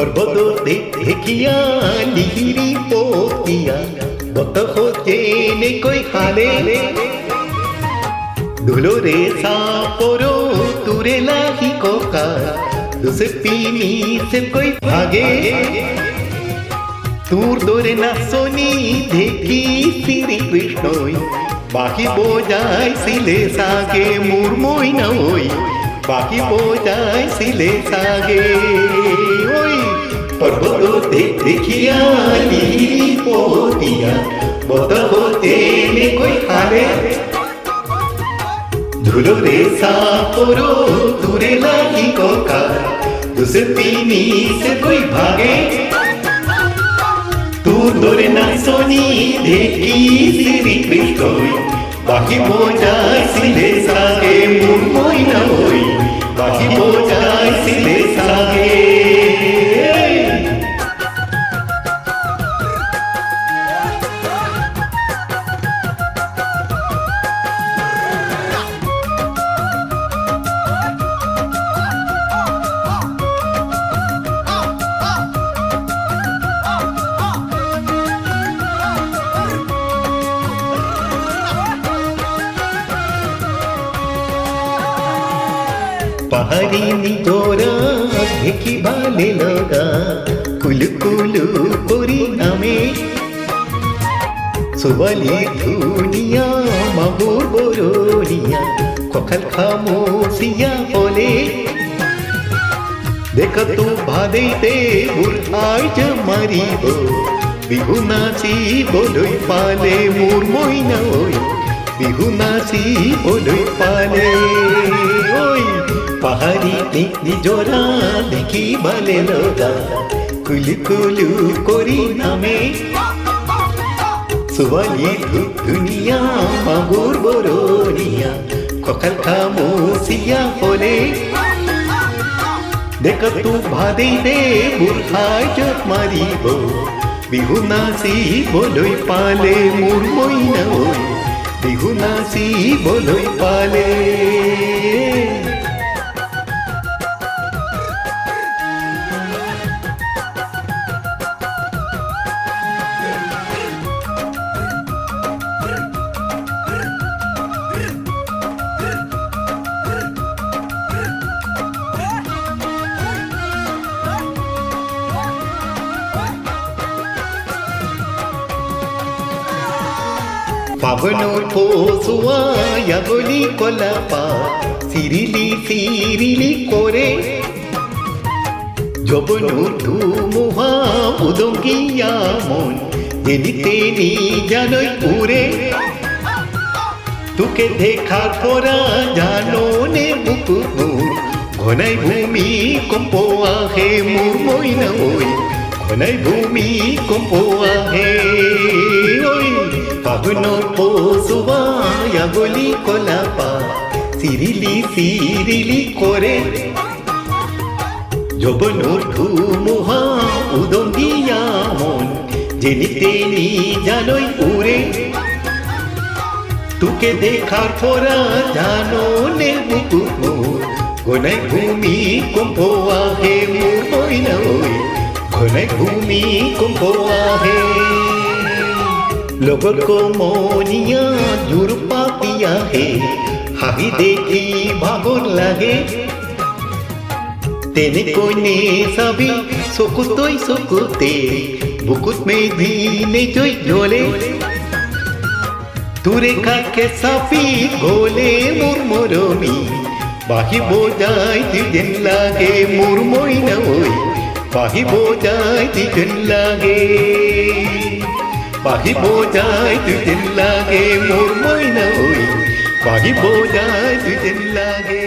পর্বততে দেখিয়া লিহিরি পোতিয়া বত হতে নে কই হালে ধুলোরে সাপরো তুরে লাহি কোকা দুসে পিনি সে কই ভাগে তোর দরে নাচনি দেখি শ্রী কৃষ্ণই বাকি বোঝাই সিলে সাগে মুরমই না ওই বাকি বোঝাই সিলে সাগে ওই পর্বততে দেখিয়া লিহিরি পোতিয়া বত হতে নে কই হালে ধুলোরে সাপরো তুরে লাহি কোকা দুসে পিনি সে কই ভাগে তোর দরে নাচনি দেখি শ্রী কৃষ্ণই বাকি বোঝাই সিলে সাগে মুরমই না ওই বাকি বোঝাই সিলে সাগে পাহাড়ি নিজরা দেখি ভালে লগা কুলু কুলু করি নামে সুবালি ধুনিয়া মাগুর বরনিয়া কখাল খামোশিয়া বলে দেখ তো ভাদেতে বুড়াই যে মারিব বিহু নাচি বলই পালে মুরমই না ওই বিহু নাচি বলই পালে ওই পাহাড়ি নিজরা দেখি ভালে লগা কুলু কুলু করি নামে সুবালি দুনিয়া মাগুর বরনিয়া কখাল খামোশিয়া বলে দেখ তু ভাদে দে বুড়াই জপ মারিব বিহু নাচি বলই পালে মুরমই না ওই বিহু নাচি বলই পালে পাবনোর পোসুয়া গলি কলাপা সিরিলি সিরিলি করে যবনোর ধুমুহা উদঙ্গিয়া মন এনিতে নি জানই উড়ে তোকে দেখা তোরা জানো নে বুকুর ঘনাই ভূমি কম্প আহে মুরমই না ওই ঘনাই ভূমি কম্প আহে ওই পাবনোর পোসুয়া গলি কলাপা সিরিলি সিরিলি করে যবনোর ধুমুহা উদঙ্গিয়া মন জেনিতে নি জানই উড়ে তোকে দেখার পরা জানো নে বুকুর ঘনাই ভূমি কম্প আহে মুরমই না ওই ঘনাই ভূমি কম্প আহে लोगों को मोनिया जुर पातिया है हाही देखी भागोर लगे तेने को ने सभी सुकुतोई सुकुते बुकुत में दीने जोई जोले तुरे का के साफी गोले मुरमुरोमी बाही बोझाई दिजन लागे मुरमोई न होई बाही बोझाई दिजन लागे बाही बोझाई दिल लागे मुरमई ना होई बाही बोझाई दिल लागे।